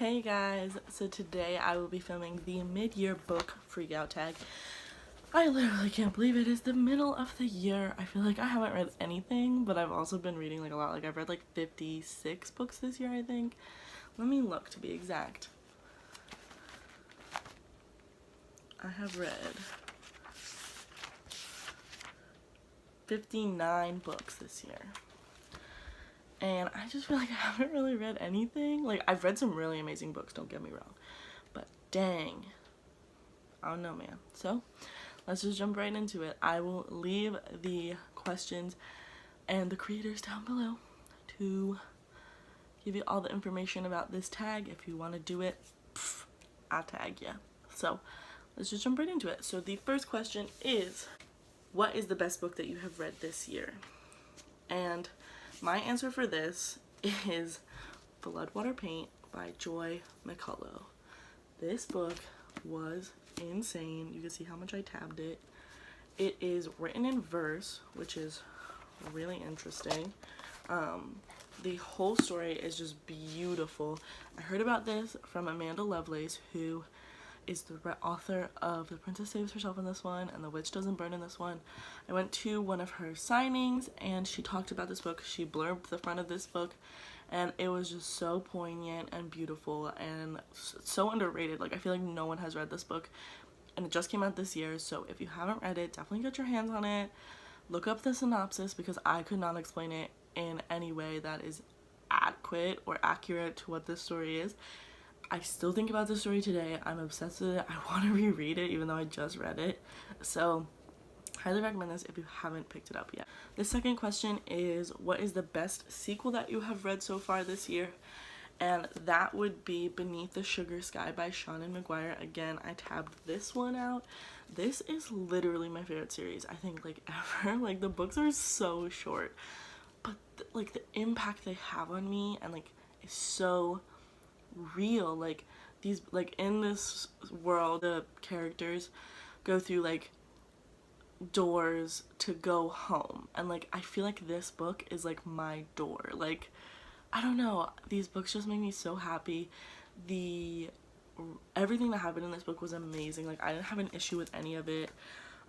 Hey guys, so today I will be filming the mid-year book Freakout tag. I literally can't believe it is the middle of the year. I feel like I haven't read anything, but I've also been reading like a lot. Like I've read like 56 books this year, I think. Let me look to be exact. I have read 59 books this year. And I just feel like I haven't really read anything. Like, I've read some really amazing books, don't get me wrong. But dang. I don't know, man. So, let's just jump right into it. I will leave the questions and the creators down below to give you all the information about this tag. If you want to do it, I'll tag you. So, let's just jump right into it. So, the first question is, what is the best book that you have read this year? And my answer for this is Bloodwater Paint by Joy McCullough. This book was insane. You can see how much I tabbed it. It is written in verse, which is really interesting. The whole story is just beautiful. I heard about this from Amanda Lovelace, who is the author of The Princess Saves Herself in this one and The Witch Doesn't Burn in this one. I went to one of her signings and she talked about this book. She blurbed the front of this book and it was just so poignant and beautiful and so underrated. Like, I feel like no one has read this book and it just came out this year, so if you haven't read it, definitely get your hands on it. Look up the synopsis because I could not explain it in any way that is adequate or accurate to what this story is. I still think about this story today. I'm obsessed with it. I want to reread it even though I just read it. So, highly recommend this if you haven't picked it up yet. The second question is, what is the best sequel that you have read so far this year? And that would be Beneath the Sugar Sky by Seanan McGuire. Again, I tabbed this one out. This is literally my favorite series, I think, like, ever. Like, the books are so short, but like the impact they have on me and like is so real. Like, these, like, in this world, the characters go through like doors to go home, and like I feel like this book is like my door. Like, I don't know, these books just make me so happy. Everything that happened in this book was amazing. Like, I didn't have an issue with any of it.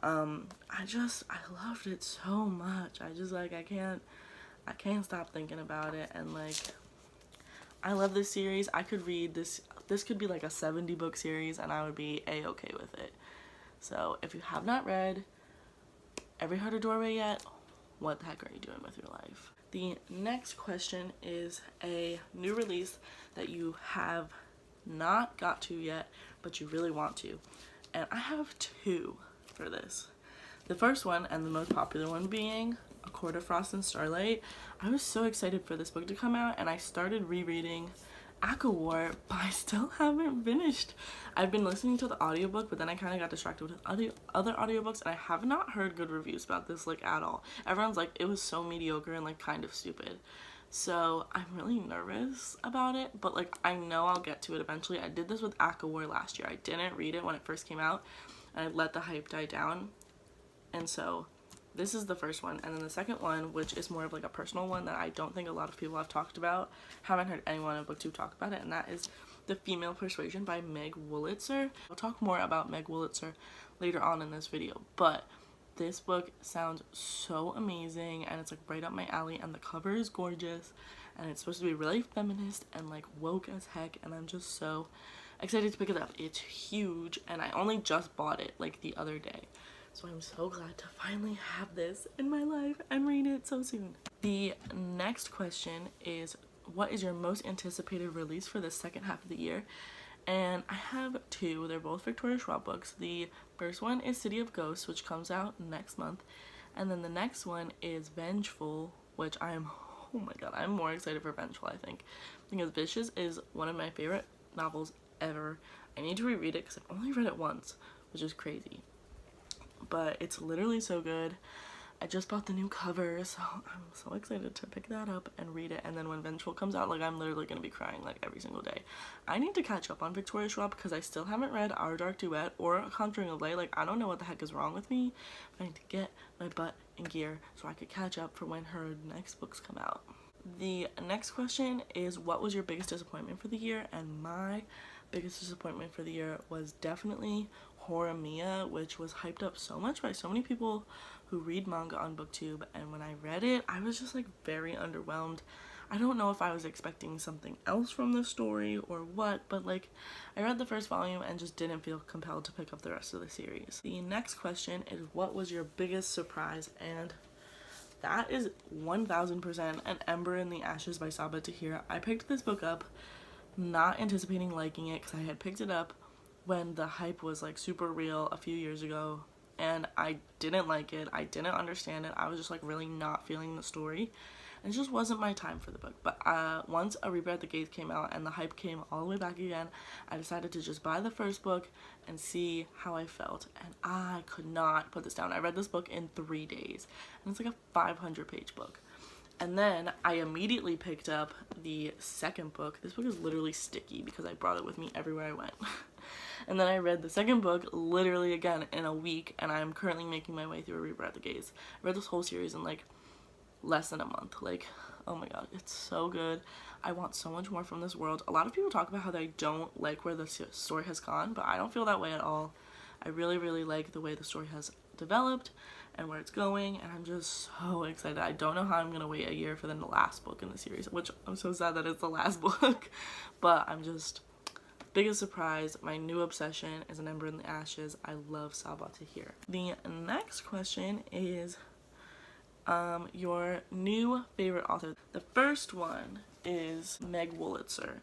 I loved it so much. I just, like, I can't stop thinking about it. And like, I love this series. I could read this could be like a 70 book series and I would be a-okay with it. So if you have not read Every Heart a Doorway yet, what the heck are you doing with your life? The next question is a new release that you have not got to yet, but you really want to. And I have two for this. The first one, and the most popular one, being A Court of Frost and Starlight. I was so excited for this book to come out, and I started rereading War, but I still haven't finished. I've been listening to the audiobook, but then I kind of got distracted with other audiobooks, and I have not heard good reviews about this, like, at all. Everyone's like, it was so mediocre and like kind of stupid. So I'm really nervous about it, but like I know I'll get to it eventually. I did this with War last year. I didn't read it when it first came out, and I let the hype die down. And so this is the first one. And then the second one, which is more of like a personal one that I don't think a lot of people have talked about, haven't heard anyone on Booktube talk about it, and that is The Female Persuasion by Meg Wolitzer. I'll talk more about Meg Wolitzer later on in this video, but this book sounds so amazing and it's like right up my alley, and the cover is gorgeous and it's supposed to be really feminist and like woke as heck, and I'm just so excited to pick it up. It's huge and I only just bought it like the other day. So I'm so glad to finally have this in my life and read it so soon. The next question is, what is your most anticipated release for the second half of the year? And I have two. They're both Victoria Schwab books. The first one is City of Ghosts, which comes out next month. And then the next one is Vengeful, which oh my god, I'm more excited for Vengeful, I think. Because Vicious is one of my favorite novels ever. I need to reread it because I've only read it once, which is crazy. But it's literally so good. I just bought the new cover, so I'm so excited to pick that up and read it. And then when Vengeful comes out, like, I'm literally gonna be crying like every single day. I need to catch up on Victoria Schwab because I still haven't read Our Dark Duet or Conjuring of Lay. Like, I don't know what the heck is wrong with me, but I need to get my butt in gear so I could catch up for when her next books come out. The next question is, what was your biggest disappointment for the year? And my biggest disappointment for the year was definitely Horimiya, which was hyped up so much by so many people who read manga on Booktube, and when I read it, I was just like very underwhelmed. I don't know if I was expecting something else from the story or what, but like I read the first volume and just didn't feel compelled to pick up the rest of the series. The next question is, what was your biggest surprise? And that is 1000% An Ember in the Ashes by Saba Tahira. I picked this book up not anticipating liking it because I had picked it up when the hype was like super real a few years ago, and I didn't like it. I didn't understand it. I was just like really not feeling the story. It just wasn't my time for the book. But once A Reaper at the Gates came out and the hype came all the way back again, I decided to just buy the first book and see how I felt. And I could not put this down. I read this book in 3 days. And it's like a 500-page book. And then I immediately picked up the second book. This book is literally sticky because I brought it with me everywhere I went. And then I read the second book literally again in a week. And I'm currently making my way through A Reaper at the Gates. I read this whole series in like less than a month. Like, oh my god, it's so good. I want so much more from this world. A lot of people talk about how they don't like where the story has gone, but I don't feel that way at all. I really, really like the way the story has developed and where it's going, and I'm just so excited. I don't know how I'm gonna wait a year for the last book in the series, which I'm so sad that it's the last book, but I'm just, biggest surprise, my new obsession is An Ember in the Ashes. I love Saba Tahir. The next question is your new favorite author. The first one is Meg Wolitzer,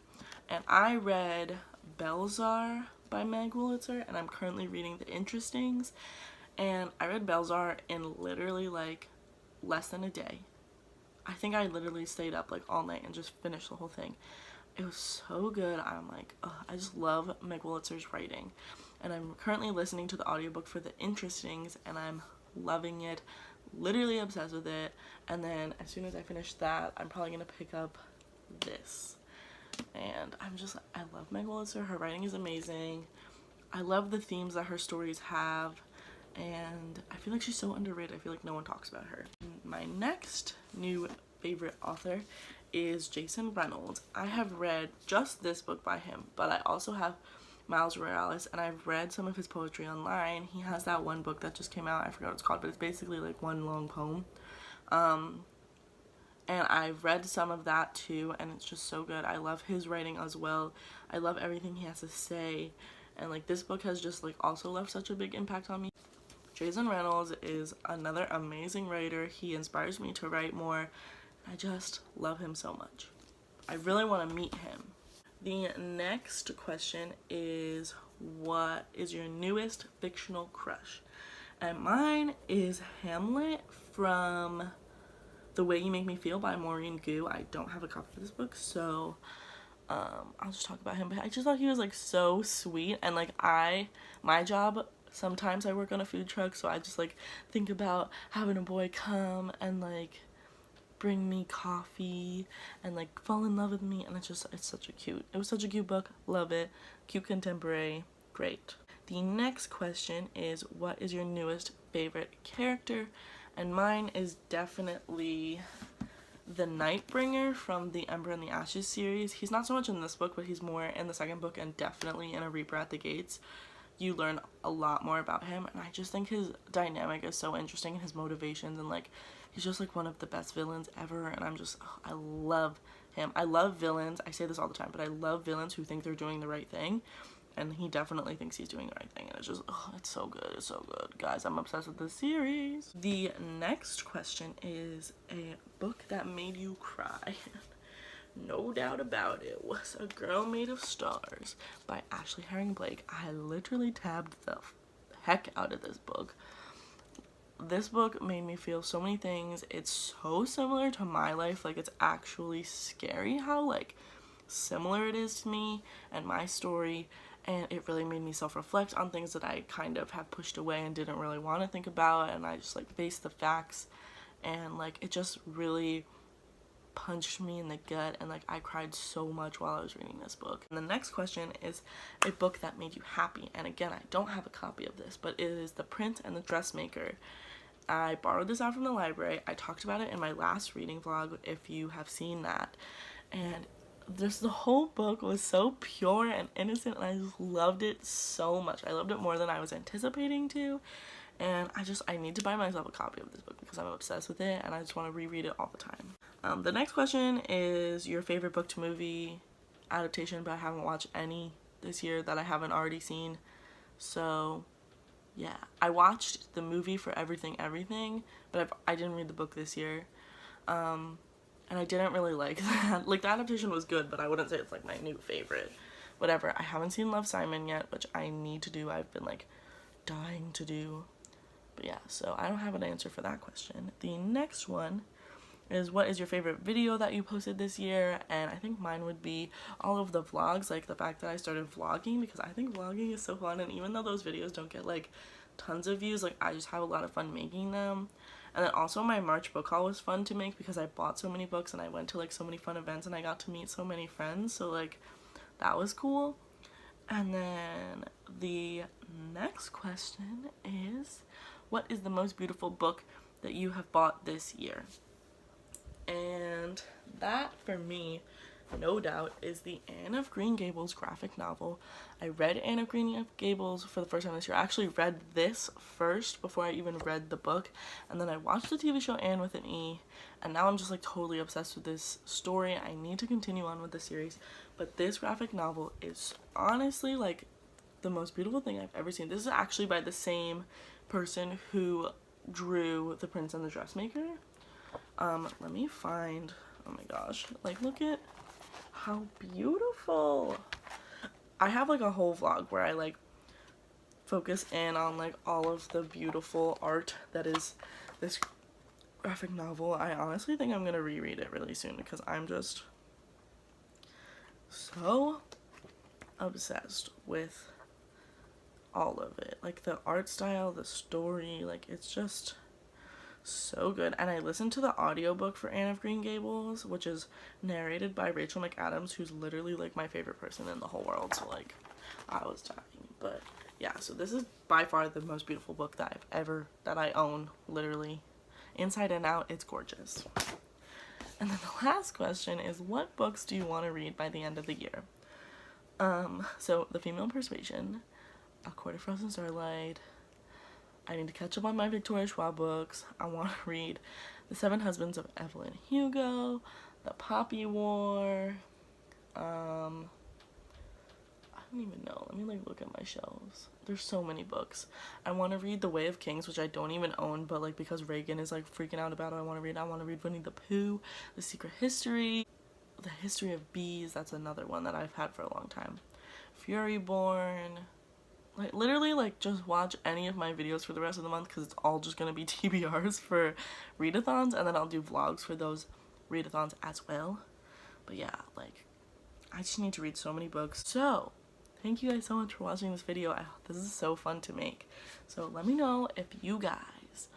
and I read Belzar by Meg Wolitzer, and I'm currently reading The Interestings, and I read Belzar in literally like less than a day. I think I literally stayed up like all night and just finished the whole thing. It was so good. I'm like, ugh, I just love Meg Wolitzer's writing, and I'm currently listening to the audiobook for The Interestings, and I'm loving it. Literally obsessed with it. And then as soon as I finish that, I'm probably gonna pick up this. And I love Meg Wolitzer. Her writing is amazing. I love the themes that her stories have, and I feel like she's so underrated. I feel like no one talks about her. My next new favorite author is Jason Reynolds. I have read just this book by him, but I also have Miles Morales, and I've read some of his poetry online. He has that one book that just came out, I forgot what it's called, but it's basically like one long poem. And I've read some of that too, and it's just so good. I love his writing as well. I love everything he has to say, and like this book has just like also left such a big impact on me. Jason Reynolds is another amazing writer. He inspires me to write more. I just love him so much. I really want to meet him. The next question is, what is your newest fictional crush? And mine is Hamlet from The Way You Make Me Feel by Maureen Gu. I don't have a copy of this book, so I'll just talk about him. But I just thought he was like so sweet, and like my job, sometimes I work on a food truck, so I just like think about having a boy come and like bring me coffee and like fall in love with me, and it was such a cute book. Love it. Cute contemporary, great. The next question is, what is your newest favorite character? And mine is definitely the Nightbringer from the Ember in the Ashes series. He's not so much in this book, but he's more in the second book, and definitely in A Reaper at the Gates. You learn a lot more about him, and I just think his dynamic is so interesting, and his motivations, and like he's just like one of the best villains ever, and I love him. I love villains. I say this all the time, but I love villains who think they're doing the right thing, and he definitely thinks he's doing the right thing, and it's just, it's so good. It's so good. Guys, I'm obsessed with this series. The next question is a book that made you cry. No doubt about it, was A Girl Made of Stars by Ashley Herring Blake. I literally tabbed the heck out of this book. This book made me feel so many things. It's so similar to my life. Like, it's actually scary how like similar it is to me and my story, and it really made me self-reflect on things that I kind of have pushed away and didn't really want to think about, and I just like faced the facts, and like it just really punched me in the gut, and like I cried so much while I was reading this book. And the next question is a book that made you happy, and again, I don't have a copy of this, but it is The Prince and the Dressmaker. I borrowed this out from the library. I talked about it in my last reading vlog, if you have seen that. And the whole book was so pure and innocent, and I just loved it so much. I loved it more than I was anticipating to. And I need to buy myself a copy of this book because I'm obsessed with it and I just want to reread it all the time. The next question is your favorite book to movie adaptation, but I haven't watched any this year that I haven't already seen. So yeah, I watched the movie for Everything, but I didn't read the book this year. And I didn't really like that. Like, the adaptation was good, but I wouldn't say it's like my new favorite. Whatever. I haven't seen Love, Simon yet, which I need to do. I've been like dying to do. But yeah, so I don't have an answer for that question. The next one is, what is your favorite video that you posted this year? And I think mine would be all of the vlogs, like the fact that I started vlogging, because I think vlogging is so fun, and even though those videos don't get like tons of views, like I just have a lot of fun making them. And then also my March book haul was fun to make because I bought so many books and I went to like so many fun events and I got to meet so many friends, so like that was cool. And then the next question is, what is the most beautiful book that you have bought this year? And that, for me, no doubt, is the Anne of Green Gables graphic novel. I read Anne of Green Gables for the first time this year. I actually read this first before I even read the book, and then I watched the TV show Anne with an E, and now I'm just like totally obsessed with this story. I need to continue on with the series, but this graphic novel is honestly like the most beautiful thing I've ever seen. This is actually by the same person who drew The Prince and the Dressmaker. Let me find, oh my gosh, like look at how beautiful. I have like a whole vlog where I like focus in on like all of the beautiful art that is this graphic novel. I honestly think I'm gonna reread it really soon because I'm just so obsessed with all of it. Like the art style, the story, like it's just so good. And I listened to the audiobook for Anne of Green Gables, which is narrated by Rachel McAdams, who's literally like my favorite person in the whole world, so like I was dying. But yeah, so this is by far the most beautiful book that I own, literally inside and out. It's gorgeous. And then the last question is, what books do you want to read by the end of the year? So The Female Persuasion, A Court of Frost and Starlight. I need to catch up on my Victoria Schwab books. I want to read The Seven Husbands of Evelyn Hugo, The Poppy War. I don't even know. Let me like look at my shelves. There's so many books. I want to read The Way of Kings, which I don't even own, but like because Reagan is like freaking out about it, I want to read Winnie the Pooh, The Secret History, The History of Bees. That's another one that I've had for a long time. Furyborn. Like literally like just watch any of my videos for the rest of the month because it's all just gonna be TBRs for readathons, and then I'll do vlogs for those readathons as well. But yeah, like I just need to read so many books. So thank you guys so much for watching this video. This is so fun to make. So let me know if you guys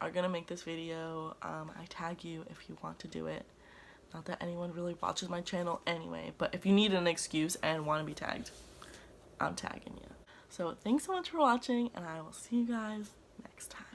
are gonna make this video. I tag you if you want to do it. Not that anyone really watches my channel anyway, but if you need an excuse and want to be tagged, I'm tagging you. So thanks so much for watching, and I will see you guys next time.